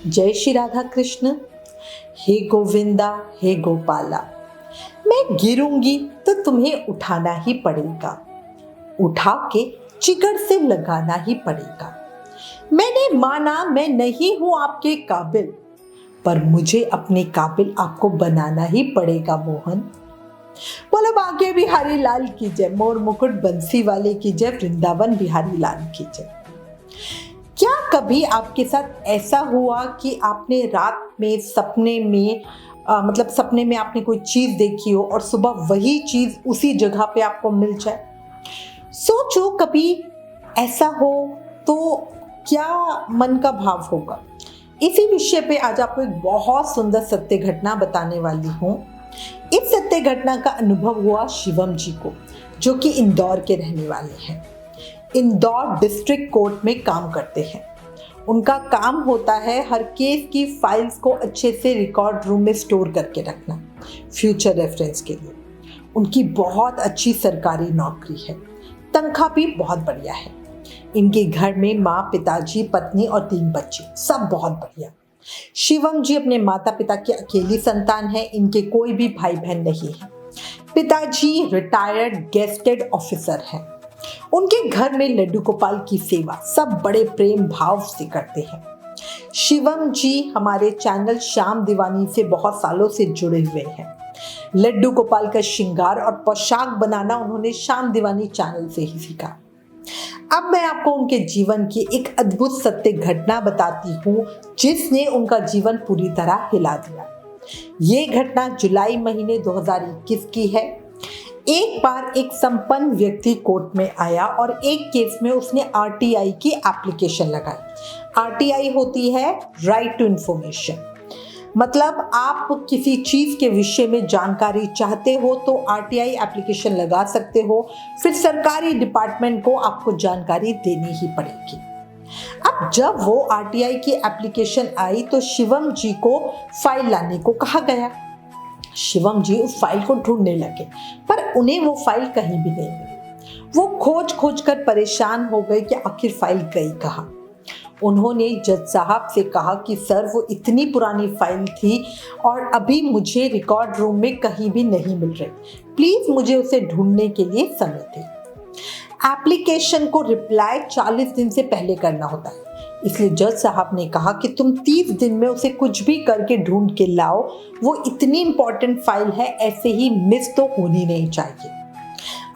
जय श्री राधा कृष्ण। हे गोविंदा हे गोपाला, मैं गिरूंगी तो तुम्हें उठाना ही पड़ेगा, उठा के जिगर से लगाना ही पड़ेगा। मैंने माना मैं नहीं हूं आपके काबिल, पर मुझे अपने काबिल आपको बनाना ही पड़ेगा मोहन। बोला बांके बिहारी लाल की जय, मोर मुकुट बंसी वाले की जय, वृंदावन बिहारी लाल की जय। क्या कभी आपके साथ ऐसा हुआ कि आपने रात में सपने में आपने कोई चीज देखी हो और सुबह वही चीज उसी जगह पे आपको मिल जाए? सोचो कभी ऐसा हो तो क्या मन का भाव होगा। इसी विषय पे आज आपको एक बहुत सुंदर सत्य घटना बताने वाली हूँ। इस सत्य घटना का अनुभव हुआ शिवम जी को, जो कि इंदौर के रहने वाले हैं। इंदौर डिस्ट्रिक्ट कोर्ट में काम करते हैं। उनका काम होता है हर केस की फाइल्स को अच्छे से रिकॉर्ड रूम में स्टोर करके रखना, फ्यूचर रेफरेंस के लिए। उनकी बहुत अच्छी सरकारी नौकरी है, तनख्वाह भी बहुत बढ़िया है। इनके घर में माँ, पिताजी, पत्नी और 3 बच्चे, सब बहुत बढ़िया। शिवम जी अपने माता पिता की अकेली संतान है। इनके कोई भी भाई बहन नहीं है। पिताजी रिटायर्ड गेस्टेड ऑफिसर हैं। उनके घर में लड्डू गोपाल की सेवा सब बड़े प्रेम भाव से करते हैं। शिवम जी हमारे चैनल श्याम दीवानी से बहुत सालों से जुड़े हुए हैं। लड्डू गोपाल का श्रृंगार और पोशाक बनाना उन्होंने श्याम दीवानी चैनल से ही सीखा। अब मैं आपको उनके जीवन की एक अद्भुत सत्य घटना बताती हूँ, जिसने उनका जीवन पूरी तरह हिला दिया। ये घटना जुलाई महीने 2021 की है। एक बार एक संपन्न व्यक्ति कोर्ट में आया और एक केस में उसने आरटीआई की एप्लीकेशन लगाई। आरटीआई होती है राइट टू इंफॉर्मेशन, मतलब आप किसी चीज के विषय में जानकारी चाहते हो तो आरटीआई एप्लीकेशन लगा सकते हो। फिर सरकारी डिपार्टमेंट को आपको जानकारी देनी ही पड़ेगी। अब जब वो आरटीआई की एप्लीकेशन आई तो शिवम जी को फाइल लाने को कहा गया। शिवम जी उस फाइल को ढूंढने लगे, पर उन्हें वो फाइल कहीं भी नहीं मिली। वो खोज कर परेशान हो गए कि आखिर फाइल गई कहाँ। उन्होंने जज साहब से कहा कि सर वो इतनी पुरानी फाइल थी और अभी मुझे रिकॉर्ड रूम में कहीं भी नहीं मिल रही, प्लीज मुझे उसे ढूंढने के लिए समय दें। एप्लीकेशन को रिप्लाई 40 दिन से पहले करना होता है, इसलिए जज साहब ने कहा कि तुम 30 दिन में उसे कुछ भी करके ढूंढ के लाओ। वो इतनी इंपॉर्टेंट फाइल है, ऐसे ही मिस तो होनी नहीं चाहिए।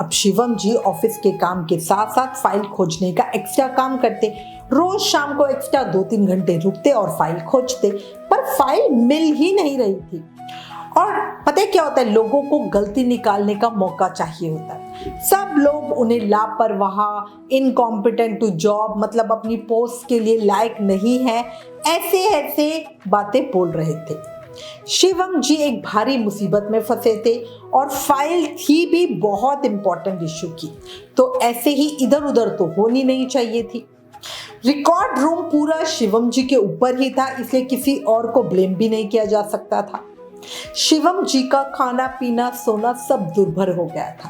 अब शिवम जी ऑफिस के काम के साथ साथ फाइल खोजने का एक्स्ट्रा काम करते। रोज शाम को एक्स्ट्रा 2-3 घंटे रुकते और फाइल खोजते, पर फाइल मिल ही नहीं रही थी। और पता है क्या होता है, लोगों को गलती निकालने का मौका चाहिए होता है। सब लोग उन्हें लापरवाह, इनकॉम्पिटेंट टू जॉब, मतलब अपनी पोस्ट के लिए लायक नहीं है, ऐसे बातें बोल रहे थे। शिवम जी एक भारी मुसीबत में फंसे थे और फाइल थी भी बहुत इंपॉर्टेंट इश्यू की, तो ऐसे ही इधर उधर तो होनी नहीं चाहिए थी। रिकॉर्ड रूम पूरा शिवम जी के ऊपर ही था, इसलिए किसी और को ब्लेम भी नहीं किया जा सकता था। शिवम जी का खाना पीना सोना सब दुर्भर हो गया था।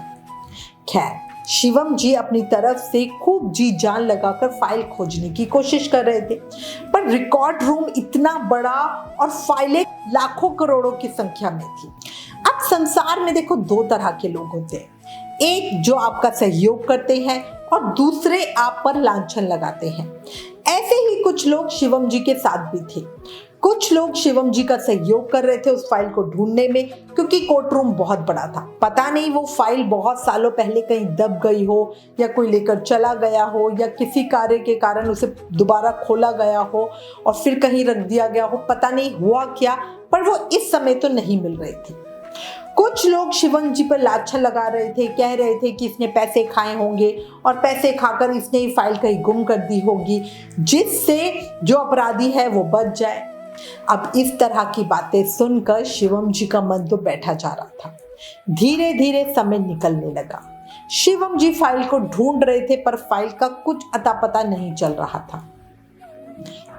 खैर, शिवम जी अपनी तरफ से खूब जी जान लगाकर फाइल खोजने की कोशिश कर रहे थे, पर रिकॉर्ड रूम इतना बड़ा और फाइलें लाखों करोड़ों की संख्या में थी। अब संसार में देखो 2 तरह के लोग होते हैं, एक जो आपका सहयोग करते हैं और दूसरे आप पर लांछन लगाते हैं। ऐसे ही कुछ लोग शिवम जी के साथ भी थे। कुछ लोग शिवम जी का सहयोग कर रहे थे उस फाइल को ढूंढने में, क्योंकि कोर्ट रूम बहुत बड़ा था। पता नहीं वो फाइल बहुत सालों पहले कहीं दब गई हो या कोई लेकर चला गया हो या किसी कार्य के कारण उसे दोबारा खोला गया हो और फिर कहीं रख दिया गया हो, पता नहीं हुआ क्या, पर वो इस समय तो नहीं मिल रही थी। कुछ लोग शिवम जी पर लाछन लगा रहे थे, कह रहे थे कि इसने पैसे खाए होंगे और पैसे खाकर इसने ही फाइल कहीं गुम कर दी होगी, जिससे जो अपराधी है वो बच जाए। अब इस तरह की बातें सुनकर शिवम जी का मन तो बैठा जा रहा था। धीरे धीरे समय निकलने लगा। शिवम जी फाइल को ढूंढ रहे थे, पर फाइल का कुछ अता पता नहीं चल रहा था।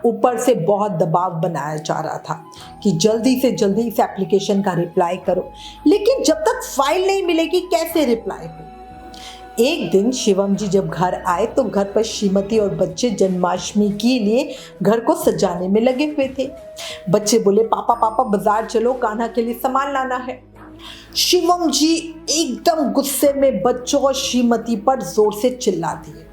ऊपर से बहुत दबाव बनाया जा रहा था कि जल्दी से जल्दी इस एप्लीकेशन का रिप्लाई करो, लेकिन जब तक फाइल नहीं मिलेगी कैसे रिप्लाई हो। एक दिन शिवम जी जब घर आए तो घर पर श्रीमती और बच्चे जन्माष्टमी के लिए घर को सजाने में लगे हुए थे। बच्चे बोले, पापा पापा बाजार चलो, कान्हा के लिए सामान लाना है। शिवम जी एकदम गुस्से में बच्चों और श्रीमती पर जोर से चिल्ला दिए।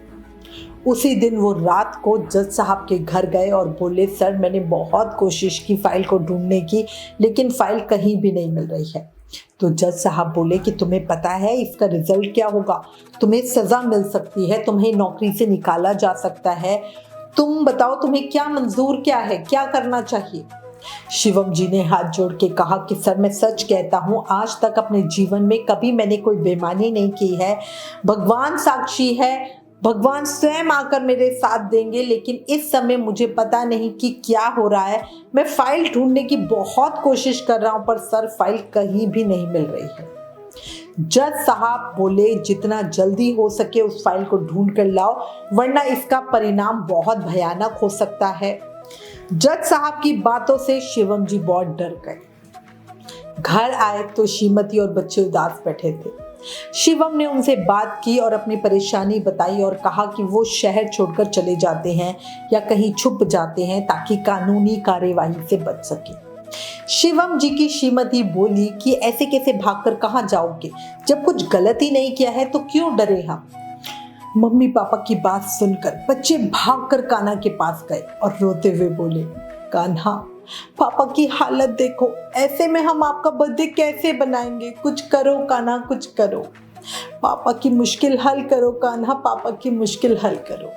उसी दिन वो रात को जज साहब के घर गए और बोले, सर मैंने बहुत कोशिश की फाइल को ढूंढने की, लेकिन फाइल कहीं भी नहीं मिल रही है। तो जज साहब बोले कि तुम्हें पता है इसका रिजल्ट क्या होगा, तुम्हें सजा मिल सकती है, तुम्हें नौकरी से निकाला जा सकता है। तुम बताओ तुम्हें क्या मंजूर, क्या है, क्या करना चाहिए। शिवम जी ने हाथ जोड़ के कहा कि सर मैं सच कहता हूँ, आज तक अपने जीवन में कभी मैंने कोई बेईमानी नहीं की है। भगवान साक्षी है, भगवान स्वयं आकर मेरे साथ देंगे, लेकिन इस समय मुझे पता नहीं कि क्या हो रहा है। मैं फाइल ढूंढने की बहुत कोशिश कर रहा हूं, पर सर फाइल कहीं भी नहीं मिल रही है। जज साहब बोले, जितना जल्दी हो सके उस फाइल को ढूंढ कर लाओ, वरना इसका परिणाम बहुत भयानक हो सकता है। जज साहब की बातों से शिवम जी बहुत डर गए। घर आए तो श्रीमती और बच्चे उदास बैठे थे। शिवम ने उनसे बात की और अपनी परेशानी बताई और कहा कि वो शहर छोड़कर चले जाते हैं या कहीं छुप जाते हैं ताकि कानूनी कार्यवाही से बच सके। शिवम जी की श्रीमती बोली कि ऐसे कैसे भागकर कहाँ जाओगे, जब कुछ गलत ही नहीं किया है तो क्यों डरे हम। मम्मी पापा की बात सुनकर बच्चे भागकर कान्हा के पास गए और रोते हुए बोले, कान्हा पापा की हालत देखो, ऐसे में हम आपका बर्थडे कैसे बनाएंगे, कुछ करो कान्हा, कुछ करो, पापा की मुश्किल हल करो कान्हा, पापा की मुश्किल हल करो।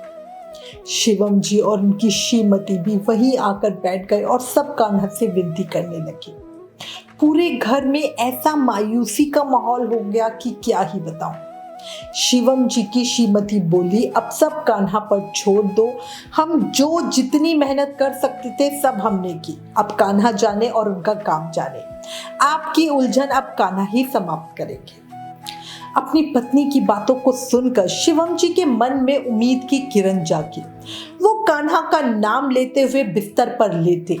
शिवम जी और उनकी श्रीमती भी वहीं आकर बैठ गए और सब कान्हा से विनती करने लगे। पूरे घर में ऐसा मायूसी का माहौल हो गया कि क्या ही बताऊं। शिवम जी की श्रीमती बोली, अब सब कान्हा पर छोड़ दो, हम जो जितनी मेहनत कर सकते थे सब हमने की, अब कान्हा जाने और उनका काम जाने, आपकी उलझन अब कान्हा ही समाप्त करेंगे। अपनी पत्नी की बातों को सुनकर शिवम जी के मन में उम्मीद की किरण जागी। वो कान्हा का नाम लेते हुए बिस्तर पर लेटे,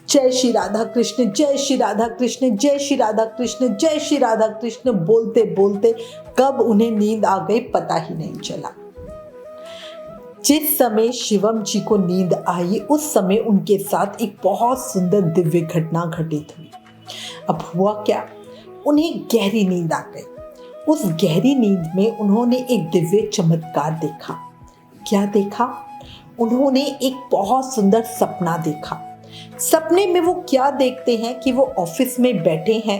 जय श्री राधा कृष्ण, जय श्री राधा कृष्ण, जय श्री राधा कृष्ण, जय श्री राधा कृष्ण बोलते बोलते कब उन्हें नींद आ गई पता ही नहीं चला। जिस समय शिवम जी को नींद आई उस समय उनके साथ एक बहुत सुंदर दिव्य घटना घटित हुई। अब हुआ क्या, उन्हें गहरी नींद आ गई। उस गहरी नींद में उन्होंने एक दिव्य चमत्कार देखा। क्या देखा? उन्होंने एक बहुत सुंदर सपना देखा। सपने में वो क्या देखते हैं कि वो ऑफिस में बैठे हैं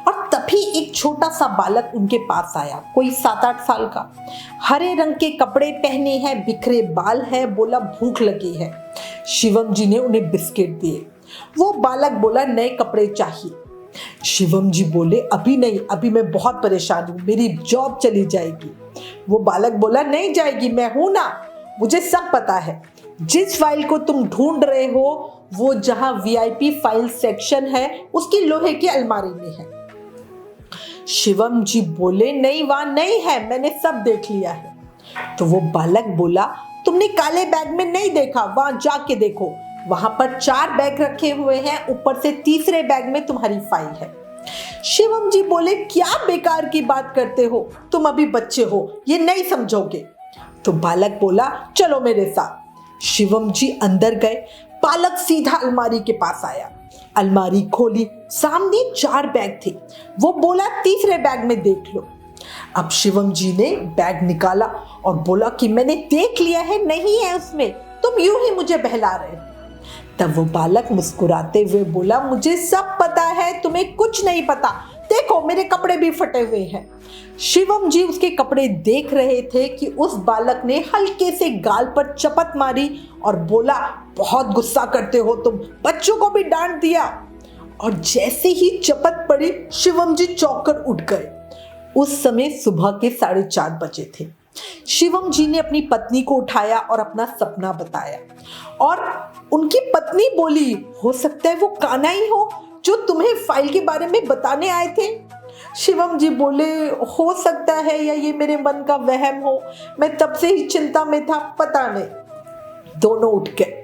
और तभी एक छोटा सा बालक उनके पास आया, कोई 7-8 साल का, हरे रंग के कपड़े पहने हैं, बिखरे बाल है, बोला भूख लगी है। शिवम जी ने उन्हें बिस्किट दिए। वो बालक बोला नए कपड़े चाहिए। शिवम जी बोले अभी नहीं, अभी मैं बहुत परेशान हूँ, मेरी जॉब चली जाएगी। वो बालक बोला नहीं जाएगी, मैं हूं ना, मुझे सब पता है। जिस फाइल को तुम ढूंढ रहे हो वो जहां वीआईपी फाइल सेक्शन है उसकी लोहे की अलमारी में है। शिवम जी बोले नहीं, वहां नहीं है, मैंने सब देख लिया है। तो वो बालक बोला तुमने काले बैग में नहीं देखा, वहां जाके देखो, वहां पर 4 बैग रखे हुए हैं, ऊपर से तीसरे बैग में तुम्हारी फाइल है। शिवम जी बोले क्या बेकार की बात करते हो, तुम अभी बच्चे हो, ये नहीं समझोगे। तो बालक बोला चलो मेरे साथ। शिवम जी अंदर गए। बालक सीधा अलमारी के पास आया, अलमारी खोली, सामने 4 बैग थे। वो बोला तीसरे बैग में देख लो। अब शिवम जी ने बैग निकाला और बोला कि मैंने देख लिया है, नहीं है उसमें, तुम यूं ही मुझे बहला रहे हो। तब वो बालक मुस्कुराते हुए बोला मुझे सब पता है, तुम्हें कुछ नहीं पता, देखो मेरे कपड़े भी फटे हुए हैं। शिवम जी उसके कपड़े देख रहे थे कि उस बालक ने हल्के से गाल पर चपत मारी और बोला बहुत गुस्सा करते हो तुम, बच्चों को भी डांट दिया। और जैसे ही चपत पड़ी शिवम जी चौंक कर उठ गए। उस समय सुबह के 4:30 बजे थे। शिवम जी ने अपनी पत्नी को उठाया और अपना सपना बताया और उनकी पत्नी बोली हो सकता है वो कान्हा ही हो जो तुम्हें फाइल के बारे में बताने आए थे। शिवम जी बोले हो सकता है या ये मेरे मन का वहम हो, मैं तब से ही चिंता में था, पता नहीं। दोनों उठ गए।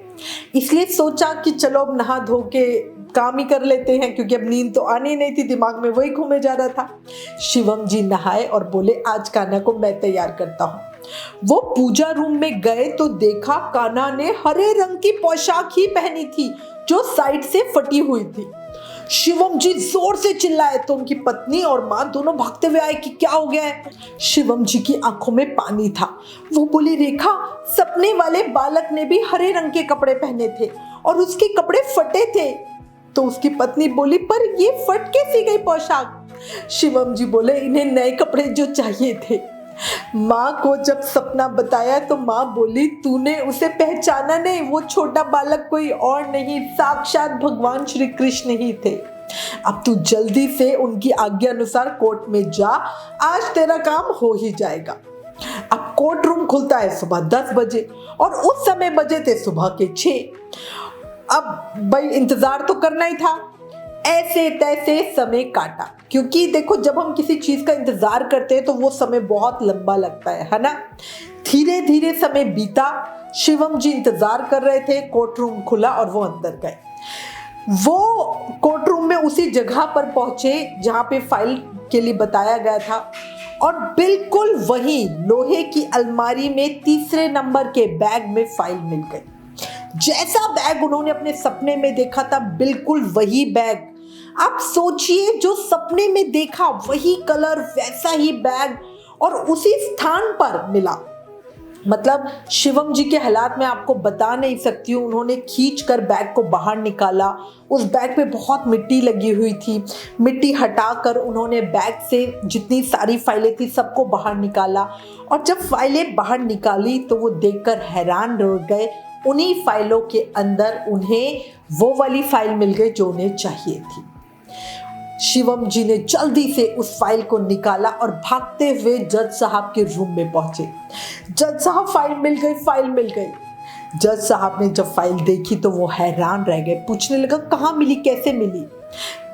इसलिए सोचा कि चलो अब नहा धो के काम ही कर लेते हैं, क्योंकि अब नींद तो आनी नहीं थी, दिमाग में वही घूमे जा रहा था। शिवम जी नहाए और बोले आज कान्हा को मैं तैयार करता हूँ। वो पूजा रूम में गए तो देखा कान्हा ने हरे रंग की पोशाक ही पहनी थी जो साइड से फटी हुई थी। शिवम जी जोर से चिल्लाए तो उनकी पत्नी और माँ दोनों भागते हुए आए कि क्या हो गया है। शिवम जी की आंखों में पानी था। वो बोली रेखा, सपने वाले बालक ने भी हरे रंग के कपड़े पहने थे और उसके कपड़े फटे थे। तो उसकी पत्नी बोली पर ये फट कैसी गई पोशाक। शिवम जी बोले इन्हें नए कपड़े जो चाहिए थे। माँ को जब सपना बताया तो माँ बोली तूने उसे पहचाना नहीं, वो छोटा बालक कोई और नहीं, साक्षात भगवान श्री कृष्ण ही थे। अब तू जल्दी से उनकी आज्ञा अनुसार कोर्ट में जा, आज तेरा काम हो ही जाएगा। अब कोर्ट रूम खुलता है सुबह 10 बजे और उस समय बजे थे सुबह के 6। अब भाई इंतजार तो करना ही था। ऐसे तैसे समय काटा, क्योंकि देखो जब हम किसी चीज का इंतजार करते हैं तो वो समय बहुत लंबा लगता है ना। धीरे धीरे समय बीता। शिवम जी इंतजार कर रहे थे। कोर्ट रूम खुला और वो अंदर गए। वो कोर्ट रूम में उसी जगह पर पहुंचे जहां पे फाइल के लिए बताया गया था और बिल्कुल वही लोहे की अलमारी में 3 नंबर के बैग में फाइल मिल गई। जैसा बैग उन्होंने अपने सपने में देखा था बिल्कुल वही बैग। आप सोचिए, जो सपने में देखा वही कलर, वैसा ही बैग और उसी स्थान पर मिला। मतलब शिवम जी के हालात मैं आपको बता नहीं सकती हूँ। उन्होंने खींच कर बैग को बाहर निकाला। उस बैग पे बहुत मिट्टी लगी हुई थी। मिट्टी हटाकर उन्होंने बैग से जितनी सारी फाइलें थी सबको बाहर निकाला और जब फाइलें बाहर निकाली तो वो देखकर हैरान रह गए। उन्हीं फाइलों के अंदर उन्हें वो वाली फाइल मिल गई जो उन्हें चाहिए थी। शिवम जी ने जल्दी से उस फाइल को निकाला और भागते हुए जज साहब के रूम में पहुंचे। जज साहब फाइल मिल गई। जज साहब ने जब फाइल देखी तो वो हैरान रह गए। पूछने लगा कहाँ मिली, कैसे मिली।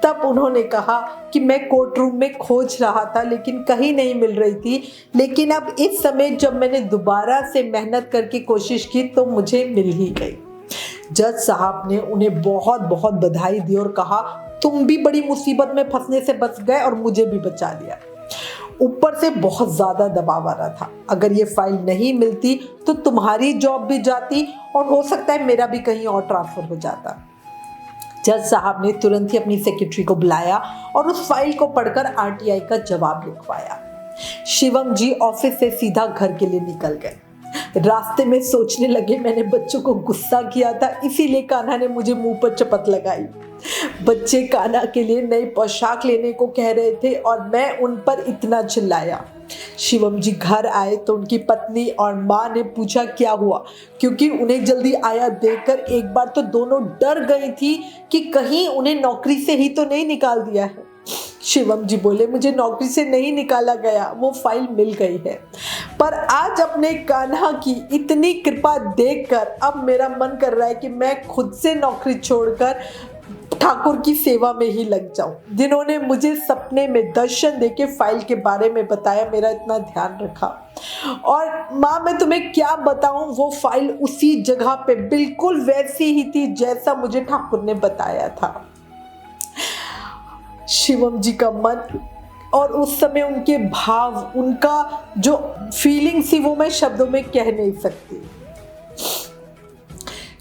तब उन्होंने कहा कि मैं कोर्ट रूम में खोज रहा था लेकिन कहीं नहीं मिल रही थी, लेकिन अब इस समय जब मैंने दोबारा से मेहनत करके कोशिश की तो मुझे मिल ही गई। जज साहब ने उन्हें बहुत बहुत बधाई दी और कहा तुम भी बड़ी मुसीबत में फंसने से बच गए और मुझे भी बचा लिया। ऊपर से बहुत ज्यादा दबाव आ रहा था। अगर ये फाइल नहीं मिलती तो तुम्हारी जॉब भी जाती और हो सकता है मेरा भी कहीं और ट्रांसफर हो जाता। जज साहब ने तुरंत ही अपनी सेक्रेटरी को बुलाया और उस फाइल को पढ़कर आरटीआई का जवाब लिखवाया। शिवम जी ऑफिस से सीधा घर के लिए निकल गए। रास्ते में सोचने लगे मैंने बच्चों को गुस्सा किया था, इसीलिए कान्हा ने मुझे मुंह पर चपत लगाई। बच्चे कान्हा के लिए नई पोशाक लेने को कह रहे थे और मैं उन पर इतना चिल्लाया। शिवम जी घर आए तो उनकी पत्नी और माँ ने पूछा क्या हुआ, क्योंकि उन्हें जल्दी आया देखकर एक बार तो दोनों डर गई थी कि कहीं उन्हें नौकरी से ही तो नहीं निकाल दिया है। शिवम जी बोले मुझे नौकरी से नहीं निकाला गया, वो फाइल मिल गई है। पर आज अपने कान्हा की इतनी कृपा देखकर अब मेरा मन कर रहा है कि मैं खुद से नौकरी छोड़कर ठाकुर की सेवा में ही लग जाऊं, जिन्होंने मुझे सपने में दर्शन देके फाइल के बारे में बताया, मेरा इतना ध्यान रखा। और माँ मैं तुम्हें क्या बताऊं, वो फाइल उसी जगह पे बिल्कुल वैसी ही थी जैसा मुझे ठाकुर ने बताया था। शिवम जी का मन और उस समय उनके भाव, उनका जो फीलिंग थी वो मैं शब्दों में कह नहीं सकती।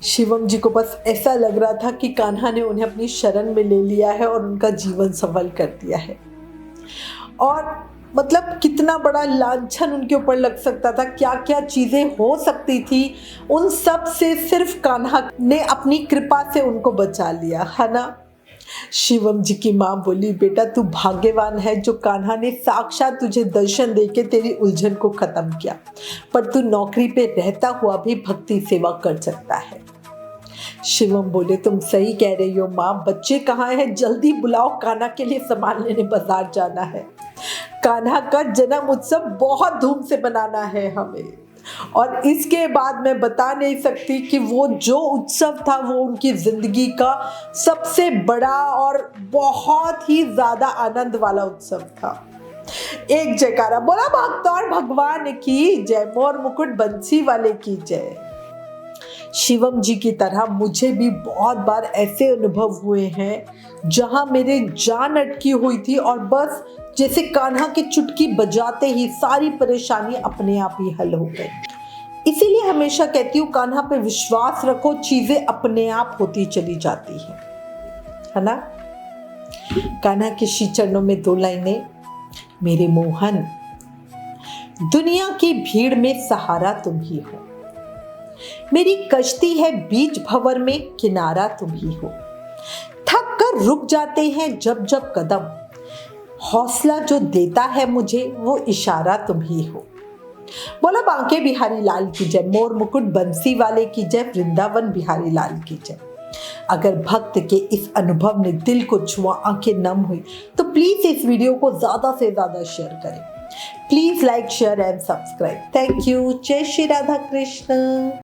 शिवम जी को बस ऐसा लग रहा था कि कान्हा ने उन्हें अपनी शरण में ले लिया है और उनका जीवन सफल कर दिया है। और मतलब कितना बड़ा लांछन उनके ऊपर लग सकता था, क्या क्या चीज़ें हो सकती थी, उन सब से सिर्फ कान्हा ने अपनी कृपा से उनको बचा लिया, है ना। शिवम जी की माँ बोली बेटा तू भाग्यवान है जो कान्हा ने साक्षात तुझे दर्शन देके तेरी उलझन को खत्म किया, पर तू नौकरी पे रहता हुआ भी भक्ति सेवा कर सकता है। शिवम बोले तुम सही कह रही हो माँ, बच्चे कहाँ हैं, जल्दी बुलाओ, कान्हा के लिए सामान लेने बाजार जाना है। कान्हा का जन्म उत्सव बहुत धूम से बनाना है हमें, और इसके बाद मैं बता नहीं सकती कि वो जो उत्सव था वो उनकी जिंदगी का सबसे बड़ा और बहुत ही ज्यादा आनंद वाला उत्सव था। एक जयकारा बोला भक्त और भगवान की जय, मोर मुकुट बंसी वाले की जय। शिवम जी की तरह मुझे भी बहुत बार ऐसे अनुभव हुए हैं जहां मेरे जान अटकी हुई थी और बस जैसे कान्हा की चुटकी बजाते ही सारी परेशानी अपने आप ही हल हो गई। इसीलिए हमेशा कहती हूँ कान्हा पे विश्वास रखो, चीजें अपने आप होती चली जाती है ना। कान्हा के श्री चरणों में 2 लाइनें। मेरे मोहन, दुनिया की भीड़ में सहारा तुम ही हो, मेरी कश्ती है बीच भंवर में किनारा तुम ही हो, थक कर रुक जाते हैं जब जब कदम, हौसला जो देता है मुझे वो इशारा तुम ही हो। बोला बांके बिहारी लाल की जय, मोर मुकुट बंसी वाले की जय, वृंदावन बिहारी लाल की जय। अगर भक्त के इस अनुभव ने दिल को छुआ, आंखें नम हुई, तो प्लीज इस वीडियो को ज्यादा से ज्यादा शेयर करें। Please like, share and subscribe. Thank you. जय श्री राधा कृष्ण।